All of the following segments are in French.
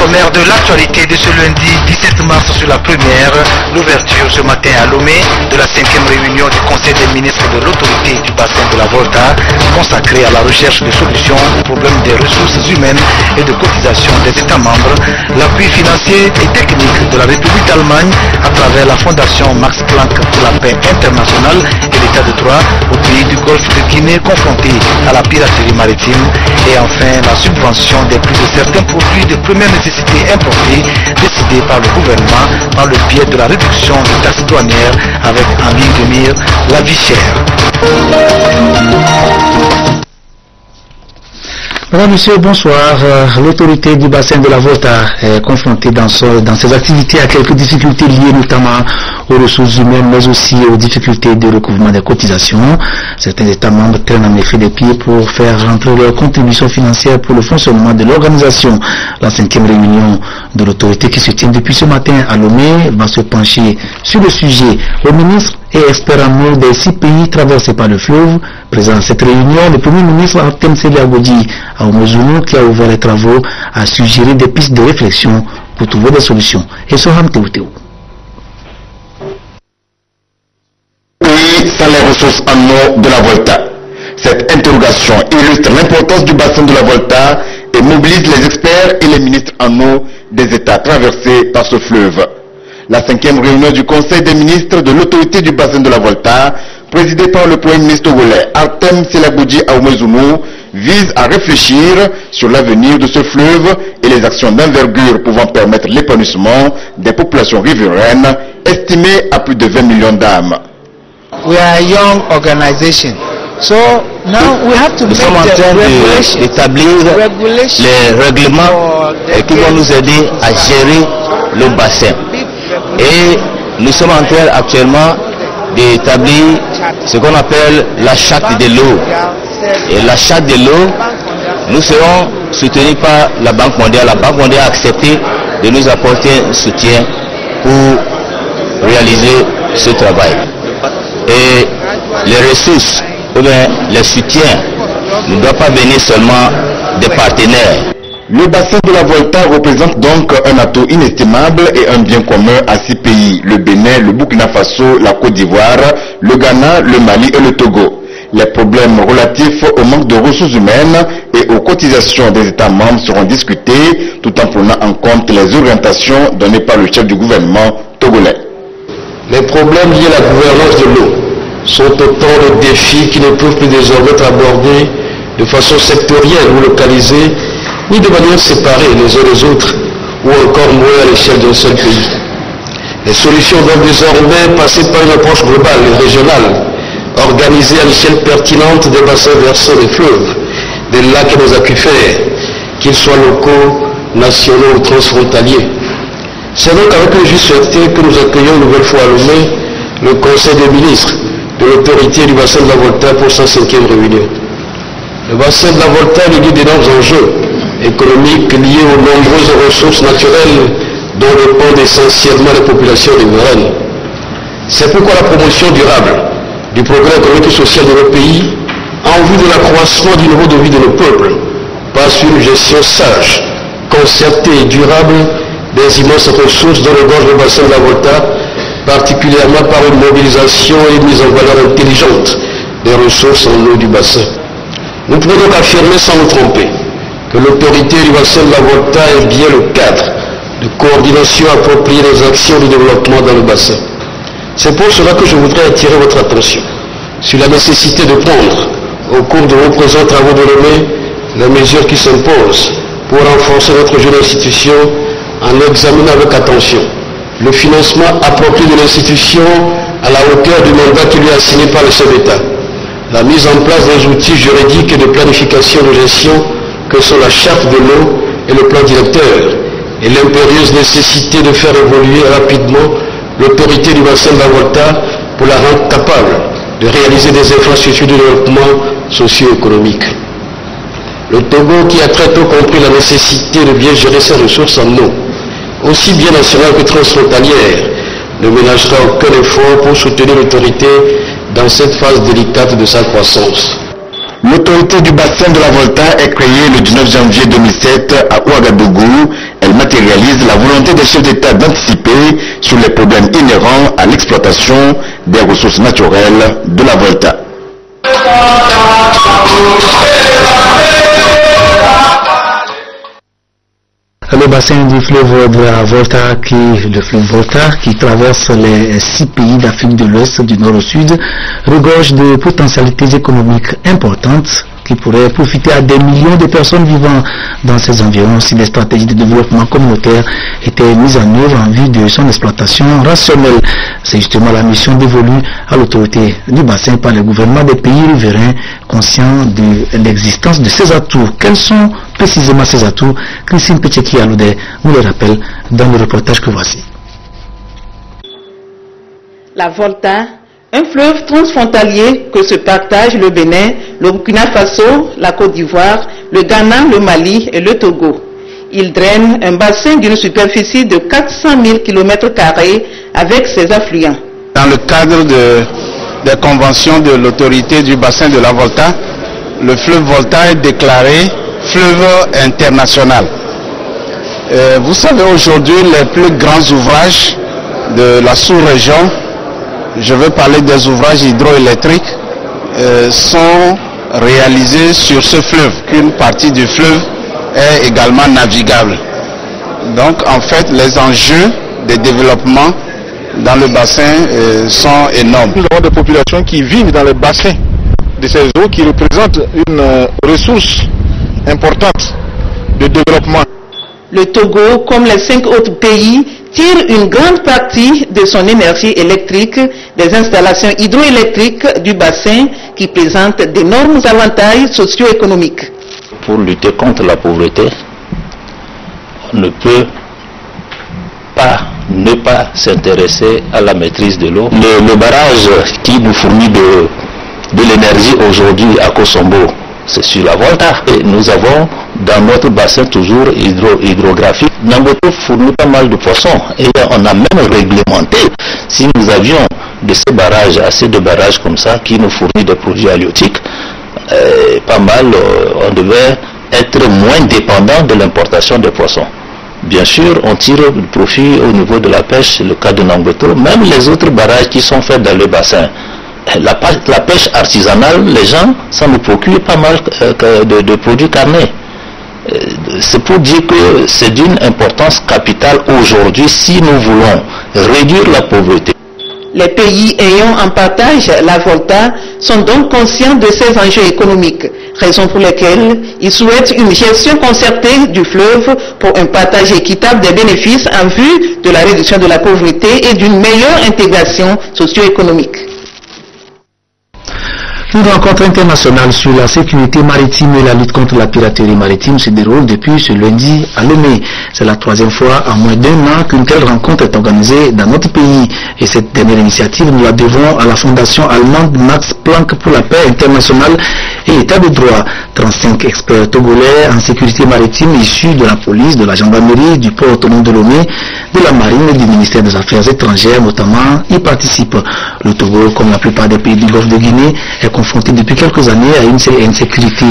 sommaire de l'actualité de ce lundi 17 mars sur la première, l'ouverture ce matin à Lomé de la 5e réunion du Conseil des ministres de l'autorité du bassin de la Volta, consacrée à la recherche de solutions aux problèmes des ressources humaines et de cotisation des États membres, l'appui financier et technique de la République d'Allemagne à travers la Fondation Max Planck pour la paix internationale et l'état de droit au pays du Golfe de Guinée confronté à la piraterie maritime, et enfin la subvention des prix de certains produits de première nécessité importés décidés par le gouvernement par le biais de la réduction des taxes douanières avec en ligne de mire la vie chère. Madame, Monsieur, bonsoir. L'autorité du bassin de la Volta est confrontée dans ses activités à quelques difficultés liées notamment aux ressources humaines, mais aussi aux difficultés de recouvrement des cotisations. Certains États membres traînent en effet des pieds pour faire rentrer leurs contributions financières pour le fonctionnement de l'organisation. La 5e réunion de l'autorité qui se tient depuis ce matin à Lomé va se pencher sur le sujet. Le ministre et expert en eau des 6 pays traversés par le fleuve. Présent à cette réunion, le Premier ministre Artem Seliagodji à Oumezounou, qui a ouvert les travaux, a suggéré des pistes de réflexion pour trouver des solutions. Et Soham Théotéo. Pays sans les ressources en eau de la Volta. Cette interrogation illustre l'importance du bassin de la Volta et mobilise les experts et les ministres en eau des États traversés par ce fleuve. La 5e réunion du Conseil des ministres de l'autorité du bassin de la Volta, présidée par le Premier ministre togolais Artem Seliagodji à Oumezounou, vise à réfléchir sur l'avenir de ce fleuve et les actions d'envergure pouvant permettre l'épanouissement des populations riveraines estimées à plus de 20 millions d'âmes. We are a young organization. So now we have to Nous sommes en train d'établir les règlements qui vont nous aider à gérer le bassin. Et nous sommes en train actuellement d'établir ce qu'on appelle la charte de l'eau. Et la charte de l'eau, nous serons soutenus par la Banque mondiale. La Banque mondiale a accepté de nous apporter un soutien pour réaliser ce travail. Et les ressources, ou bien les soutiens, ne doivent pas venir seulement des partenaires. Le bassin de la Volta représente donc un atout inestimable et un bien commun à 6 pays, le Bénin, le Burkina Faso, la Côte d'Ivoire, le Ghana, le Mali et le Togo. Les problèmes relatifs au manque de ressources humaines et aux cotisations des États membres seront discutés tout en prenant en compte les orientations données par le chef du gouvernement togolais. Les problèmes liés à la gouvernance de l'eau sont autant de défis qui ne peuvent plus désormais être abordés de façon sectorielle ou localisée, ni de manière séparée les uns des autres, ou encore moins à l'échelle d'un seul pays. Les solutions doivent désormais passer par une approche globale et régionale, organisée à l'échelle pertinente des bassins versants des fleuves, des lacs et des aquifères, qu'ils soient locaux, nationaux ou transfrontaliers. C'est donc avec le juste fierté que nous accueillons une nouvelle fois à Lomé le Conseil des ministres de l'autorité du bassin de la Volta pour sa 5e réunion. Le bassin de la Volta est lié d'énormes enjeux économiques liés aux nombreuses ressources naturelles dont dépendent essentiellement les populations riveraines. C'est pourquoi la promotion durable du progrès économique et social de nos pays en vue de l'accroissement du niveau de vie de nos peuples passe sur une gestion sage, concertée et durable des immenses ressources dont regorge le bassin de la Volta, particulièrement par une mobilisation et une mise en valeur intelligente des ressources en eau du bassin. Nous pouvons donc affirmer sans nous tromper que l'autorité du bassin de la Volta est bien le cadre de coordination appropriée des actions de développement dans le bassin. C'est pour cela que je voudrais attirer votre attention sur la nécessité de prendre, au cours de vos présents travaux de Lomé, les mesures qui s'imposent pour renforcer notre jeune institution en examinant avec attention le financement approprié de l'institution à la hauteur du mandat qui lui est assigné par le chef d'État, la mise en place des outils juridiques et de planification de gestion que sont la charte de l'eau et le plan directeur, et l'impérieuse nécessité de faire évoluer rapidement l'autorité du bassin de la Volta pour la rendre capable de réaliser des infrastructures de développement socio-économique. Le Togo, qui a très tôt compris la nécessité de bien gérer ses ressources en eau, aussi bien nationales que transfrontalières, ne ménagera aucun effort pour soutenir l'autorité dans cette phase délicate de sa croissance. L'autorité du bassin de la Volta est créée le 19 janvier 2007 à Ouagadougou. Elle matérialise la volonté des chefs d'État d'anticiper sur les problèmes inhérents à l'exploitation des ressources naturelles de la Volta. Le bassin du fleuve de la Volta, le fleuve Volta, qui traverse les 6 pays d'Afrique de l'Ouest du nord au sud, regorge de potentialités économiques importantes qui pourraient profiter à des millions de personnes vivant dans ces environs si des stratégies de développement communautaire étaient mises en œuvre en vue de son exploitation rationnelle. C'est justement la mission dévolue à l'autorité du bassin par le gouvernement des pays riverains conscients de l'existence de ces atouts. Quels sont précisément ces atouts? Christine Petcheki-Aloudé nous les rappelle dans le reportage que voici. La Volta, un fleuve transfrontalier que se partagent le Bénin, le Burkina Faso, la Côte d'Ivoire, le Ghana, le Mali et le Togo. Il draine un bassin d'une superficie de 400 000 km² avec ses affluents. Dans le cadre des conventions de l'autorité du bassin de la Volta, le fleuve Volta est déclaré fleuve international. Vous savez, aujourd'hui, les plus grands ouvrages de la sous-région, je veux parler des ouvrages hydroélectriques, sont réalisés sur ce fleuve. Qu'une partie du fleuve est également navigable. Donc, en fait, les enjeux de développement dans le bassin sont énormes. Nous avons des populations qui vivent dans les bassins de ces eaux qui représentent une ressource importante de développement. Le Togo, comme les 5 autres pays, tire une grande partie de son énergie électrique des installations hydroélectriques du bassin qui présentent d'énormes avantages socio-économiques. Pour lutter contre la pauvreté, on ne peut pas ne pas s'intéresser à la maîtrise de l'eau. Le barrage qui nous fournit de l'énergie aujourd'hui à Kosombo, c'est sur la Volta. Et nous avons dans notre bassin toujours hydrographique, Namboto fournit pas mal de poissons. Et on a même réglementé, si nous avions de ces barrages, assez de barrages comme ça, qui nous fournissent des produits halieutiques, pas mal, on devait être moins dépendant de l'importation des poissons. Bien sûr, on tire profit au niveau de la pêche, le cas de Namboto, même les autres barrages qui sont faits dans le bassin. La pêche artisanale, les gens, ça nous procure pas mal de produits carnés. C'est pour dire que c'est d'une importance capitale aujourd'hui si nous voulons réduire la pauvreté. Les pays ayant en partage la Volta sont donc conscients de ces enjeux économiques, raison pour laquelle ils souhaitent une gestion concertée du fleuve pour un partage équitable des bénéfices en vue de la réduction de la pauvreté et d'une meilleure intégration socio-économique. Une rencontre internationale sur la sécurité maritime et la lutte contre la piraterie maritime se déroule depuis ce lundi à Lomé. C'est la 3e fois en moins d'1 an qu'une telle rencontre est organisée dans notre pays. Et cette dernière initiative, nous la devons à la fondation allemande Max Planck pour la paix internationale et état de droit. 35 experts togolais en sécurité maritime issus de la police, de la gendarmerie, du port autonome de Lomé, de la marine et du ministère des Affaires étrangères notamment y participent. Le Togo, comme la plupart des pays du Golfe de Guinée, est confronté depuis quelques années à une insécurité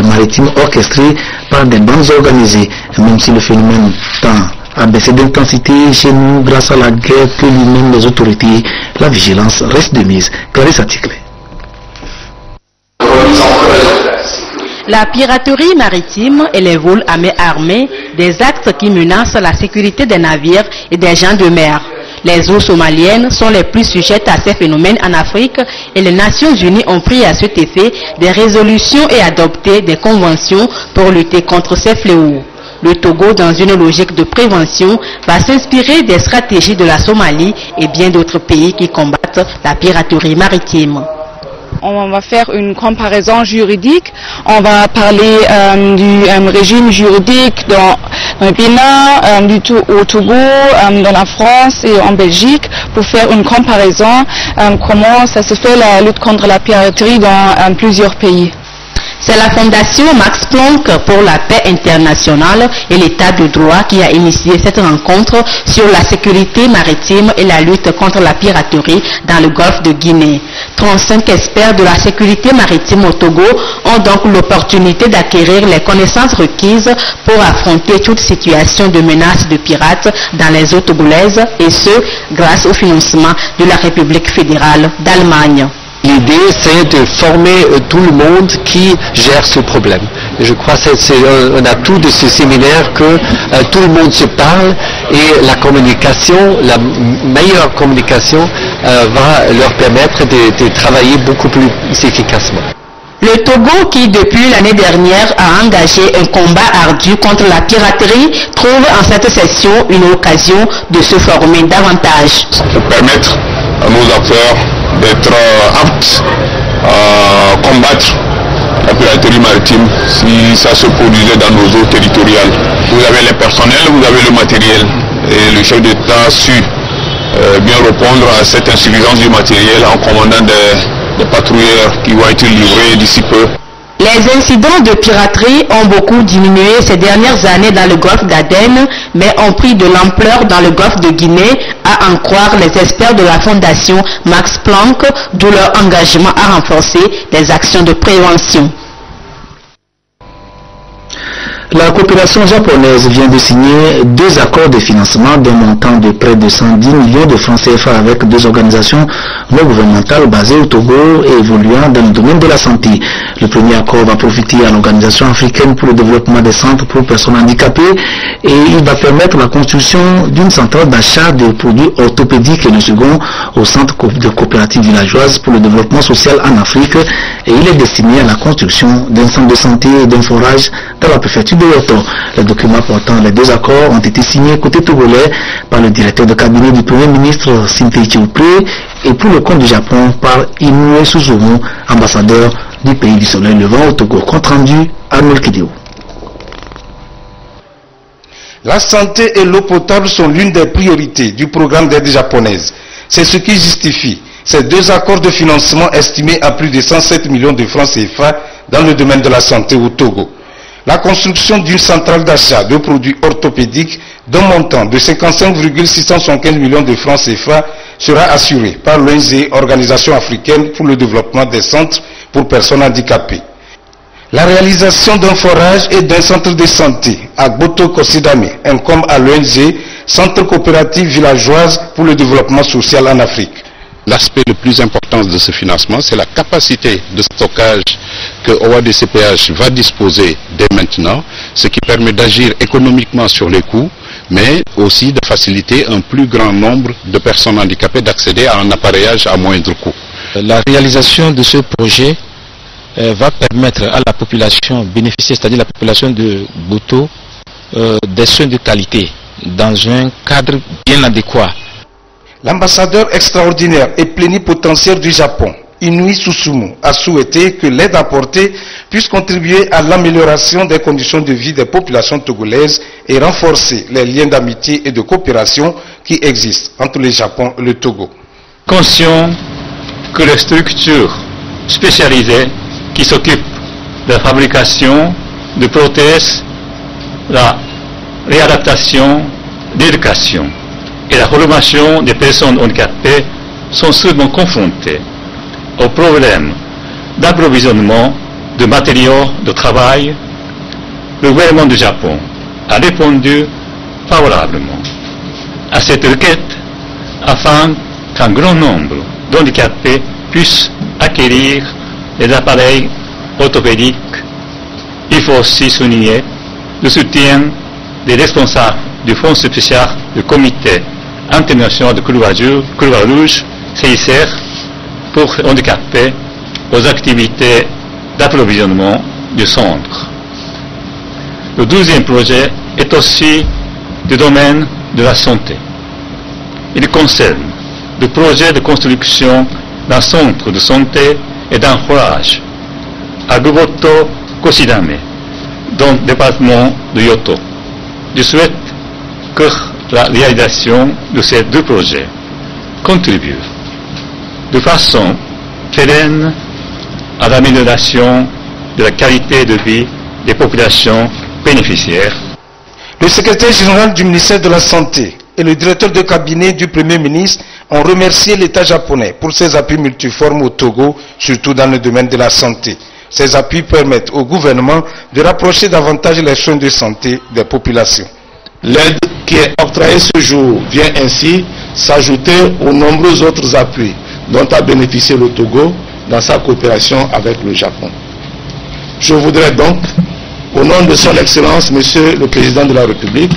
maritime orchestrée par des bandes organisées, même si le phénomène tend à baisser d'intensité chez nous grâce à la guerre que lui-même les autorités, la vigilance reste de mise. Clarisse Atiklé. La piraterie maritime et les vols à main armée, des actes qui menacent la sécurité des navires et des gens de mer. Les eaux somaliennes sont les plus sujettes à ces phénomènes en Afrique et les Nations Unies ont pris à cet effet des résolutions et adopté des conventions pour lutter contre ces fléaux. Le Togo, dans une logique de prévention, va s'inspirer des stratégies de la Somalie et bien d'autres pays qui combattent la piraterie maritime. On va faire une comparaison juridique, on va parler du régime juridique dans le Bénin, au Togo, dans la France et en Belgique pour faire une comparaison comment ça se fait la lutte contre la piraterie dans plusieurs pays. C'est la Fondation Max Planck pour la paix internationale et l'état de droit qui a initié cette rencontre sur la sécurité maritime et la lutte contre la piraterie dans le golfe de Guinée. 35 experts de la sécurité maritime au Togo ont donc l'opportunité d'acquérir les connaissances requises pour affronter toute situation de menace de pirates dans les eaux togolaises, et ce, grâce au financement de la République fédérale d'Allemagne. L'idée, c'est de former tout le monde qui gère ce problème. Et je crois que c'est un atout de ce séminaire que tout le monde se parle et la communication, la meilleure communication va leur permettre de travailler beaucoup plus efficacement. Le Togo, qui depuis l'année dernière a engagé un combat ardu contre la piraterie, trouve en cette session une occasion de se former davantage. Pour permettre à nos acteurs d'être aptes à combattre la piraterie maritime si ça se produisait dans nos eaux territoriales. Vous avez les personnels, vous avez le matériel, et le chef d'État a su bien répondre à cette insuffisance du matériel en commandant des patrouilleurs qui vont être livrés d'ici peu. Les incidents de piraterie ont beaucoup diminué ces dernières années dans le golfe d'Aden, mais ont pris de l'ampleur dans le golfe de Guinée, à en croire les experts de la Fondation Max Planck, d'où leur engagement à renforcer les actions de prévention. La coopération japonaise vient de signer 2 accords de financement d'un montant de près de 110 millions de francs CFA avec 2 organisations non gouvernementales basées au Togo et évoluant dans le domaine de la santé. Le premier accord va profiter à l'Organisation africaine pour le développement des centres pour personnes handicapées et il va permettre la construction d'une centrale d'achat de produits orthopédiques, et le second au centre de coopérative villageoise pour le développement social en Afrique, et il est destiné à la construction d'un centre de santé et d'un forage dans la préfecture de Yoto. Les documents portant les 2 accords ont été signés côté togolais par le directeur de cabinet du Premier ministre Sintei Chioupé et pour le compte du Japon par Inoue Suzumu, ambassadeur du pays du soleil levant au Togo. Compte rendu Arnold Kideo. La santé et l'eau potable sont l'une des priorités du programme d'aide japonaise. C'est ce qui justifie ces 2 accords de financement estimés à plus de 107 millions de francs CFA dans le domaine de la santé au Togo. La construction d'une centrale d'achat de produits orthopédiques d'un montant de 55,675 millions de francs CFA sera assurée par l'ONG, Organisation africaine pour le développement des centres pour personnes handicapées. La réalisation d'un forage et d'un centre de santé à Boto-Kosidame incombe à l'ONG, Centre coopératif villageoise pour le développement social en Afrique. L'aspect le plus important de ce financement, c'est la capacité de stockage que OADCPH va disposer dès maintenant, ce qui permet d'agir économiquement sur les coûts, mais aussi de faciliter un plus grand nombre de personnes handicapées d'accéder à un appareillage à moindre coût. La réalisation de ce projet va permettre à la population bénéficiaire, c'est-à-dire la population de Boto, des soins de qualité dans un cadre bien adéquat. L'ambassadeur extraordinaire et plénipotentiaire du Japon, Inoue Suzumu, a souhaité que l'aide apportée puisse contribuer à l'amélioration des conditions de vie des populations togolaises et renforcer les liens d'amitié et de coopération qui existent entre le Japon et le Togo. Conscient que les structures spécialisées qui s'occupent de la fabrication de prothèses, la réadaptation, l'éducation et la formation des personnes handicapées sont souvent confrontées au problème d'approvisionnement de matériaux de travail. Le gouvernement du Japon a répondu favorablement à cette requête afin qu'un grand nombre d'handicapés puissent acquérir des appareils orthopédiques. Il faut aussi souligner le soutien des responsables du Fonds spécial du Comité international de Croix-Rouge, CICR, pour handicapés aux activités d'approvisionnement du centre. Le 12e projet est aussi du domaine de la santé. Il concerne le projet de construction d'un centre de santé et d'un forage à Goboto-Kosidame, dans le département de Yoto. Je souhaite que la réalisation de ces 2 projets contribue de façon pérenne à l'amélioration de la qualité de vie des populations bénéficiaires. Le secrétaire général du ministère de la Santé et le directeur de cabinet du Premier ministre ont remercié l'État japonais pour ses appuis multiformes au Togo, surtout dans le domaine de la santé. Ces appuis permettent au gouvernement de rapprocher davantage les soins de santé des populations. L'aide qui est octroyée ce jour vient ainsi s'ajouter aux nombreux autres appuis dont a bénéficié le Togo dans sa coopération avec le Japon. Je voudrais donc, au nom de son Excellence, Monsieur le Président de la République,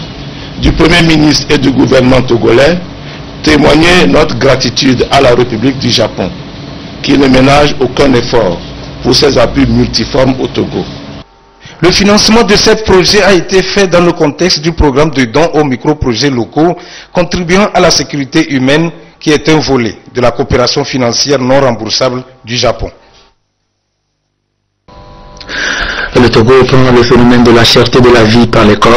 du Premier ministre et du gouvernement togolais, témoigner notre gratitude à la République du Japon, qui ne ménage aucun effort pour ses appuis multiformes au Togo. Le financement de ces projets a été fait dans le contexte du programme de dons aux micro-projets locaux, contribuant à la sécurité humaine, qui est un volet de la coopération financière non remboursable du Japon. Le Togo prend le phénomène de la cherté de la vie par les corps.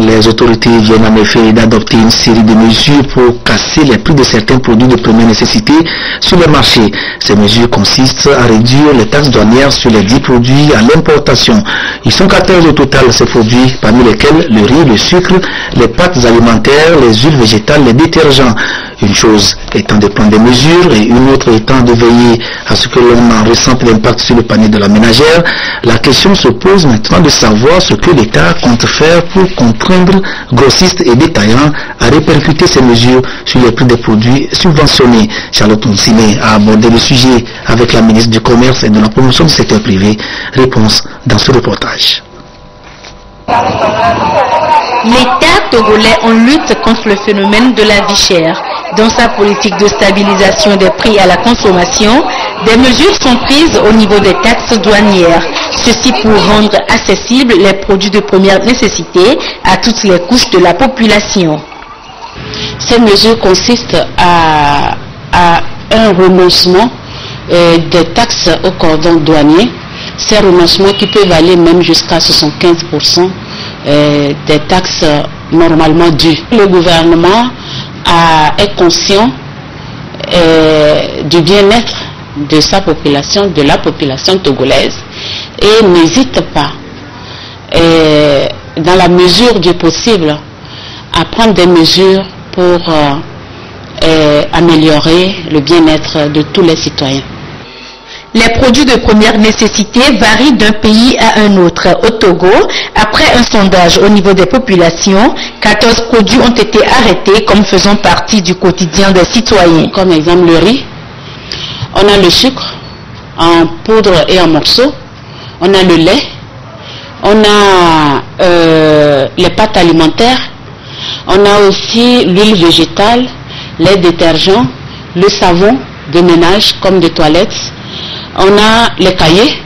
Les autorités viennent en effet d'adopter une série de mesures pour casser les prix de certains produits de première nécessité sur le marché. Ces mesures consistent à réduire les taxes douanières sur les 10 produits à l'importation. Ils sont 14 au total, ces produits, parmi lesquels le riz, le sucre, les pâtes alimentaires, les huiles végétales, les détergents. Une chose étant de prendre des mesures et une autre étant de veiller à ce que l'on en ressente l'impact sur le panier de la ménagère. La question se pose maintenant de savoir ce que l'État compte faire pour contraindre grossistes et détaillants à répercuter ces mesures sur les prix des produits subventionnés. Charlotte Nsime a abordé le sujet avec la ministre du Commerce et de la Promotion du secteur privé. Réponse dans ce reportage. L'État togolais en lutte contre le phénomène de la vie chère. Dans sa politique de stabilisation des prix à la consommation, des mesures sont prises au niveau des taxes douanières. Ceci pour rendre accessibles les produits de première nécessité à toutes les couches de la population. Ces mesures consistent à un renoncement des taxes au cordon douanier. Ces renoncements qui peuvent aller même jusqu'à 75% des taxes normalement dues. Le gouvernement est conscient du bien-être de sa population, de la population togolaise, et n'hésite pas, dans la mesure du possible, à prendre des mesures pour améliorer le bien-être de tous les citoyens. Les produits de première nécessité varient d'un pays à un autre. Au Togo, après un sondage au niveau des populations, 14 produits ont été arrêtés comme faisant partie du quotidien des citoyens. Comme exemple le riz, on a le sucre en poudre et en morceaux, on a le lait, on a les pâtes alimentaires, on a aussi l'huile végétale, les détergents, le savon de ménage comme de toilettes, on a les cahiers,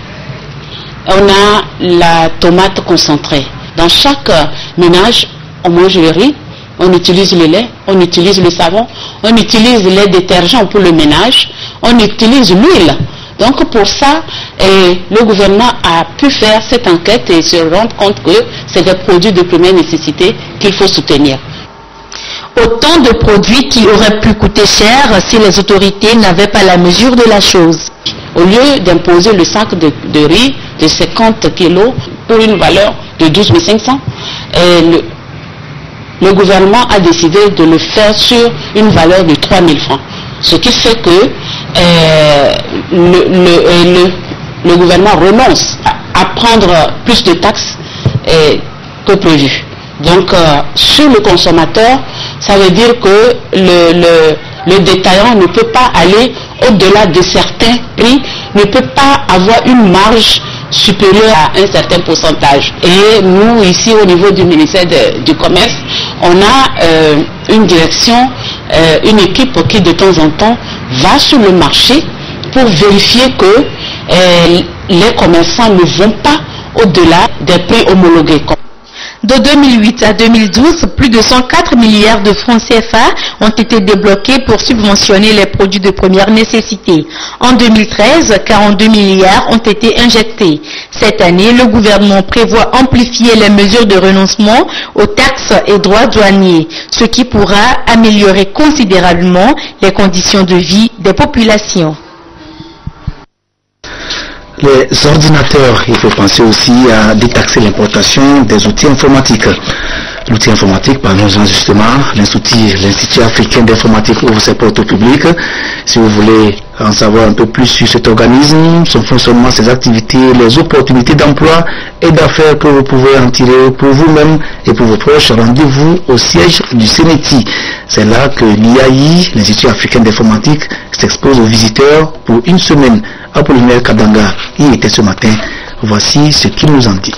on a la tomate concentrée. Dans chaque ménage, on mange le riz, on utilise le lait, on utilise le savon, on utilise les détergents pour le ménage, on utilise l'huile. Donc pour ça, le gouvernement a pu faire cette enquête et se rendre compte que c'est des produits de première nécessité qu'il faut soutenir. Autant de produits qui auraient pu coûter cher si les autorités n'avaient pas la mesure de la chose. Au lieu d'imposer le sac de riz de 50 kilos pour une valeur de 12 500, le gouvernement a décidé de le faire sur une valeur de 3 000 francs. Ce qui fait que le gouvernement renonce à prendre plus de taxes que prévu. Donc, sur le consommateur, ça veut dire que le détaillant ne peut pas aller au-delà de certains prix, ne peut pas avoir une marge supérieure à un certain pourcentage. Et nous, ici, au niveau du ministère du Commerce, on a une direction, une équipe qui, de temps en temps, va sur le marché pour vérifier que les commerçants ne vont pas au-delà des prix homologués. De 2008 à 2012, plus de 104 milliards de francs CFA ont été débloqués pour subventionner les produits de première nécessité. En 2013, 42 milliards ont été injectés. Cette année, le gouvernement prévoit amplifier les mesures de renoncement aux taxes et droits douaniers, ce qui pourra améliorer considérablement les conditions de vie des populations. les ordinateurs. Il faut penser aussi à détaxer l'importation des outils informatiques. L'outil informatique, parlons-en justement, l'Institut africain d'informatique ouvre ses portes au public. Si vous voulez en savoir un peu plus sur cet organisme, son fonctionnement, ses activités, les opportunités d'emploi et d'affaires que vous pouvez en tirer pour vous-même et pour vos proches, rendez-vous au siège du CENETI. C'est là que l'IAI, l'Institut africain d'informatique, s'expose aux visiteurs pour une semaine. Apollinaire Kadanga y était ce matin. Voici ce qu'il nous en dit.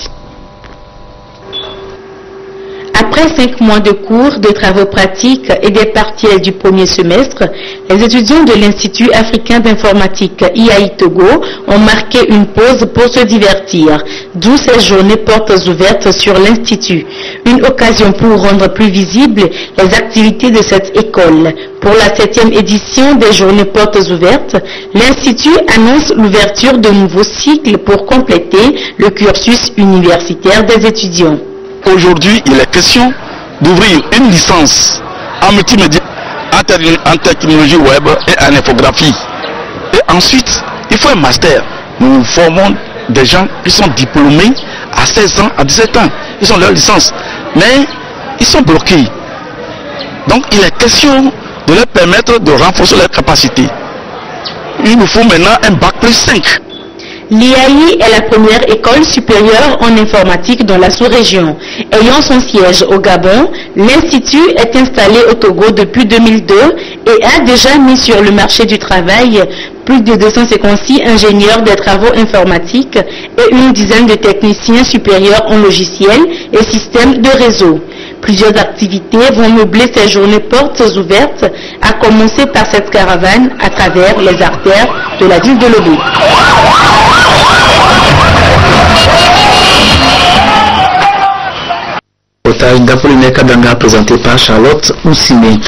Après 5 mois de cours, de travaux pratiques et des partiels du premier semestre, les étudiants de l'Institut africain d'informatique IAI Togo ont marqué une pause pour se divertir, d'où ces journées portes ouvertes sur l'Institut. Une occasion pour rendre plus visibles les activités de cette école. Pour la 7e édition des journées portes ouvertes, l'Institut annonce l'ouverture de nouveaux cycles pour compléter le cursus universitaire des étudiants. Aujourd'hui, il est question d'ouvrir une licence en multimédia, en technologie web et en infographie. Et ensuite, il faut un master. Nous formons des gens qui sont diplômés à 16 ans, à 17 ans. Ils ont leur licence. Mais ils sont bloqués. Donc, il est question de leur permettre de renforcer leurs capacités. Il nous faut maintenant un bac plus 5. L'IAI est la première école supérieure en informatique dans la sous-région. Ayant son siège au Gabon, l'Institut est installé au Togo depuis 2002 et a déjà mis sur le marché du travail plus de 256 ingénieurs des travaux informatiques et une dizaine de techniciens supérieurs en logiciels et systèmes de réseau. Plusieurs activités vont meubler ces journées portes ouvertes, à commencer par cette caravane à travers les artères de la ville de Lobé. Reportage d'Apollinaire Kadanga présenté par Charlotte Oussimé.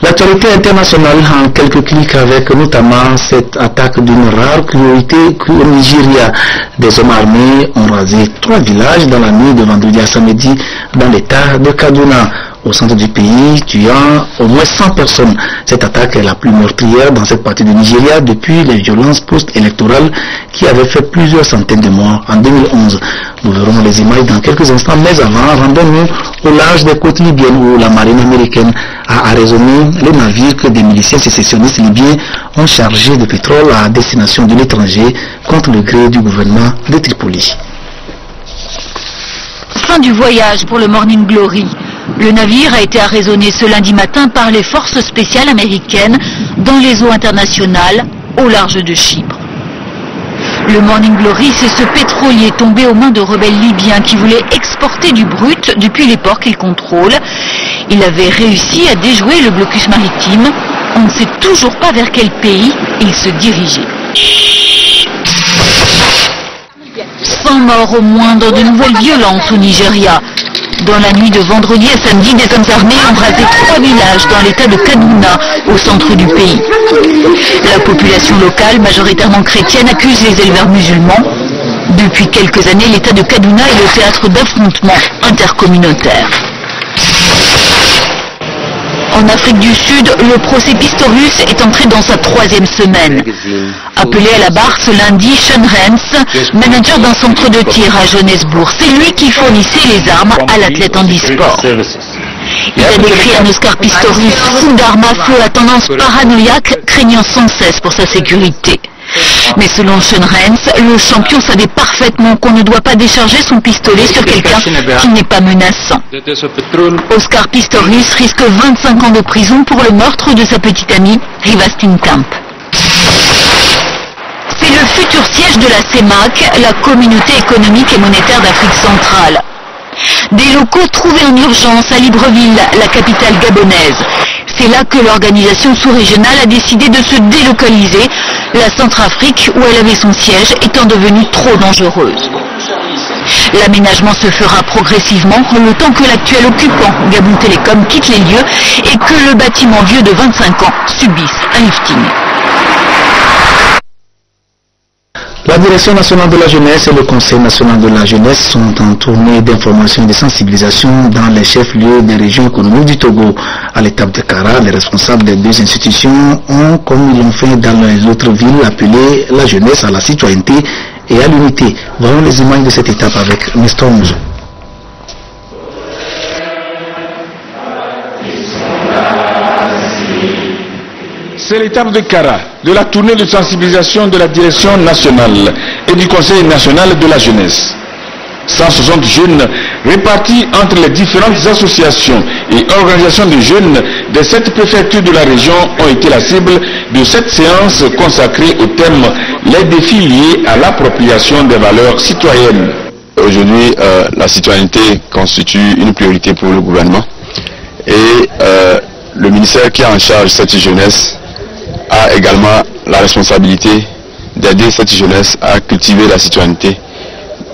L'actualité internationale en quelques clics avec notamment cette attaque d'une rare cruauté au Nigeria. Des hommes armés ont rasé 3 villages dans la nuit de vendredi à samedi dans l'état de Kaduna, au centre du pays, tuant au moins 100 personnes. Cette attaque est la plus meurtrière dans cette partie du Nigeria depuis les violences post-électorales qui avaient fait plusieurs centaines de morts en 2011. Nous verrons les images dans quelques instants, mais avant, rendons-nous au large des côtes libyennes où la marine américaine a arraisonné les navires que des miliciens sécessionnistes libyens ont chargés de pétrole à destination de l'étranger contre le gré du gouvernement de Tripoli. Fin du voyage pour le Morning Glory. Le navire a été arraisonné ce lundi matin par les forces spéciales américaines dans les eaux internationales au large de Chypre. Le Morning Glory, c'est ce pétrolier tombé aux mains de rebelles libyens qui voulaient exporter du brut depuis les ports qu'ils contrôlent. Il avait réussi à déjouer le blocus maritime. On ne sait toujours pas vers quel pays il se dirigeait. 100 morts au moins dans de nouvelles violences au Nigeria. Dans la nuit de vendredi à samedi, des hommes armés ont rasé 3 villages dans l'état de Kaduna, au centre du pays. La population locale, majoritairement chrétienne, accuse les éleveurs musulmans. Depuis quelques années, l'état de Kaduna est le théâtre d'affrontements intercommunautaires. En Afrique du Sud, le procès Pistorius est entré dans sa 3e semaine. Appelé à la barre ce lundi, Sean Rance, manager d'un centre de tir à Johannesburg, c'est lui qui fournissait les armes à l'athlète handisport. Il a décrit un Oscar Pistorius fou d'armes à feu à tendance paranoïaque, craignant sans cesse pour sa sécurité. Mais selon Sean Rance, le champion savait parfaitement qu'on ne doit pas décharger son pistolet sur quelqu'un qui n'est pas menaçant. Oscar Pistorius risque 25 ans de prison pour le meurtre de sa petite amie, Riva Steenkamp. C'est le futur siège de la CEMAC, la Communauté économique et monétaire d'Afrique centrale. Des locaux trouvés en urgence à Libreville, la capitale gabonaise. C'est là que l'organisation sous-régionale a décidé de se délocaliser, la Centrafrique où elle avait son siège étant devenue trop dangereuse. L'aménagement se fera progressivement le temps que l'actuel occupant, Gabon Télécom, quitte les lieux et que le bâtiment vieux de 25 ans subisse un lifting. La Direction nationale de la jeunesse et le Conseil national de la jeunesse sont en tournée d'information et de sensibilisation dans les chefs-lieux des régions économiques du Togo. À l'étape de Kara, les responsables des 2 institutions ont, comme ils l'ont fait dans les autres villes, appelé la jeunesse à la citoyenneté et à l'unité. Voyons les images de cette étape avec Nestor Mouzou. C'est l'étape de Kara, de la tournée de sensibilisation de la direction nationale et du Conseil national de la jeunesse. 160 jeunes répartis entre les différentes associations et organisations de jeunes des 7 préfectures de la région ont été la cible de cette séance consacrée au thème « Les défis liés à l'appropriation des valeurs citoyennes ». Aujourd'hui, la citoyenneté constitue une priorité pour le gouvernement et le ministère qui est en charge de cette jeunesse a également la responsabilité d'aider cette jeunesse à cultiver la citoyenneté,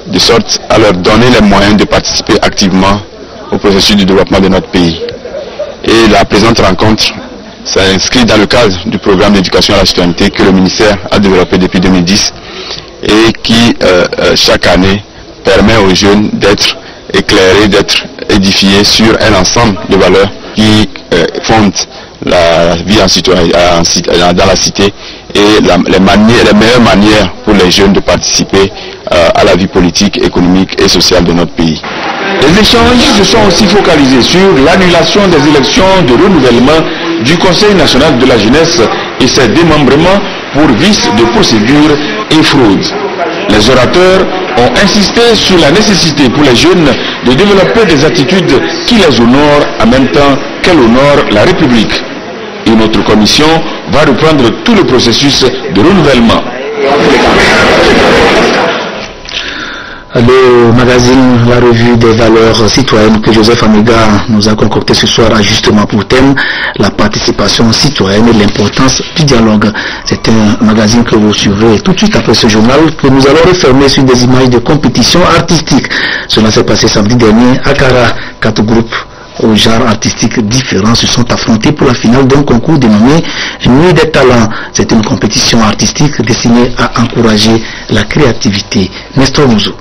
de sorte à leur donner les moyens de participer activement au processus de développement de notre pays. Et la présente rencontre s'inscrit dans le cadre du programme d'éducation à la citoyenneté que le ministère a développé depuis 2010 et qui, chaque année, permet aux jeunes d'être éclairés, d'être édifiés sur un ensemble de valeurs qui fondent la vie dans la cité et les meilleures manières pour les jeunes de participer à la vie politique, économique et sociale de notre pays. Les échanges se sont aussi focalisés sur l'annulation des élections de renouvellement du Conseil national de la jeunesse et ses démembrements pour vice de procédure et fraude. Les orateurs ont insisté sur la nécessité pour les jeunes de développer des attitudes qui les honorent en même temps qu'elles honorent la République. Une autre commission va reprendre tout le processus de renouvellement. Le magazine La Revue des valeurs citoyennes que Joseph Amiga nous a concocté ce soir a justement pour thème la participation citoyenne et l'importance du dialogue. C'est un magazine que vous suivrez tout de suite après ce journal que nous allons refermer sur des images de compétition artistique. Cela s'est passé samedi dernier à Kara. 4 groupes aux genres artistiques différents se sont affrontés pour la finale d'un concours dénommé Nuit des talents. C'est une compétition artistique destinée à encourager la créativité. Nestor Mouzou.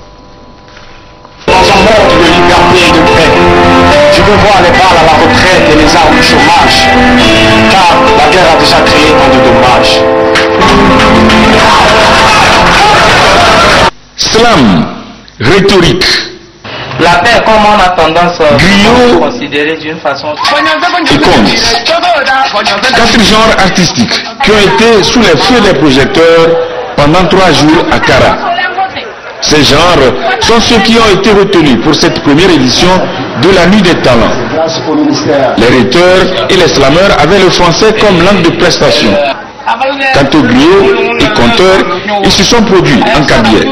Dans un monde de liberté et de paix, je veux voir les balles à la retraite et les armes au chômage, car la guerre a déjà créé tant de dommages. Slam, rhétorique. La paix, comme on a tendance à considérer d'une façon... Et conte. 4 genres artistiques qui ont été sous les feux des projecteurs pendant 3 jours à Kara. Ces genres sont ceux qui ont été retenus pour cette première édition de la Nuit des talents. Les rhéteurs et les slameurs avaient le français comme langue de prestation. Quant aux griots et conteurs, ils se sont produits en cabiais.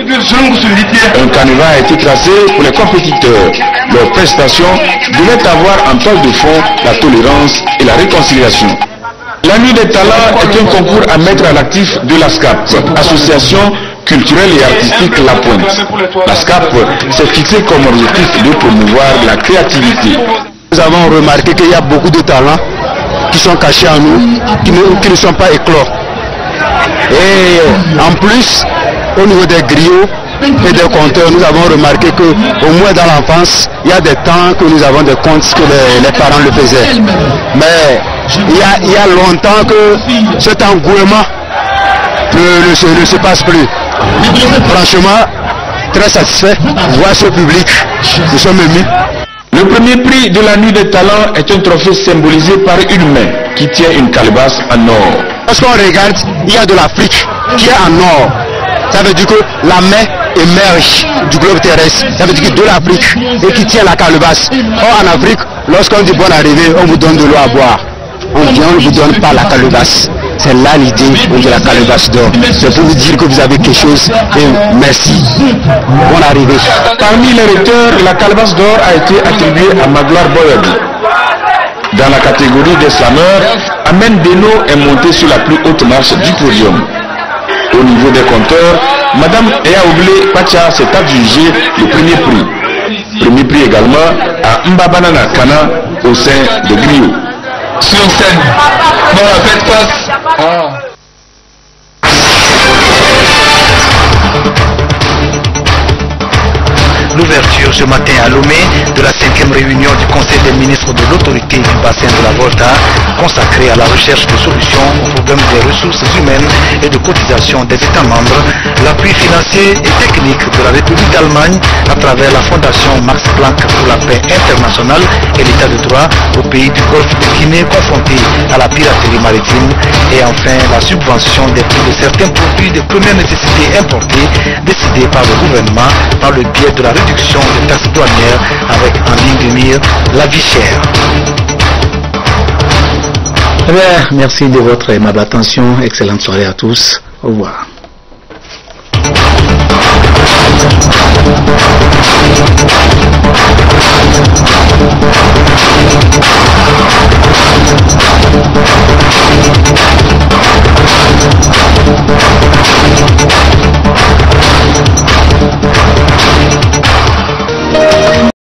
Un canevas a été tracé pour les compétiteurs. Leurs prestations devaient avoir en toile de fond la tolérance et la réconciliation. La Nuit des talents est un concours à mettre à l'actif de l'ASCAP, Association culturelle et artistique La Pointe. L'ASCAP s'est fixé comme objectif de promouvoir la créativité. Nous avons remarqué qu'il y a beaucoup de talents qui sont cachés en nous, qui ne sont pas éclos. Et en plus, au niveau des griots et des conteurs, nous avons remarqué qu'au moins dans l'enfance, il y a des temps que nous avons des contes que les parents le faisaient. Mais il y a longtemps que cet engouement ne se passe plus. Franchement, très satisfait de voir ce public. Nous sommes émus. Le premier prix de la Nuit des talents est un trophée symbolisé par une main qui tient une calebasse en or. Lorsqu'on regarde, il y a de l'Afrique qui est en or. Ça veut dire que la main émerge du globe terrestre. Ça veut dire que de l'Afrique et qui tient la calebasse. Or en Afrique, lorsqu'on dit bonne arrivée, on vous donne de l'eau à boire. On ne vous donne pas la calebasse. C'est là l'idée de la calebasse d'or. C'est pour vous dire que vous avez quelque chose et merci. Bonne arrivée. Parmi les rhéteurs, la calebasse d'or a été attribuée à Magloire Boyadi. Dans la catégorie des slameurs, Amen Deno est monté sur la plus haute marche du podium. Au niveau des compteurs, Madame Eaoublé Pacha s'est adjugé le premier prix. Premier prix également à Mbabanana Kana au sein de Griot. Sur scène, dans la fête face. l'ouverture ce matin à Lomé de la 5e réunion du Conseil des ministres de l'autorité du bassin de la Volta, consacrée à la recherche de solutions au problème des ressources humaines et de cotisation des États membres, l'appui financier et technique de la République d'Allemagne à travers la Fondation Max Planck pour la paix internationale et l'état de droit au pays du Golfe de Guinée confrontés à la piraterie maritime, et enfin la subvention des prix de certains produits de première nécessité importés décidés par le gouvernement par le biais de la réduction des taxes douanières avec en ligne de mire la vie chère. Eh bien, merci de votre aimable attention. Excellente soirée à tous. Au revoir.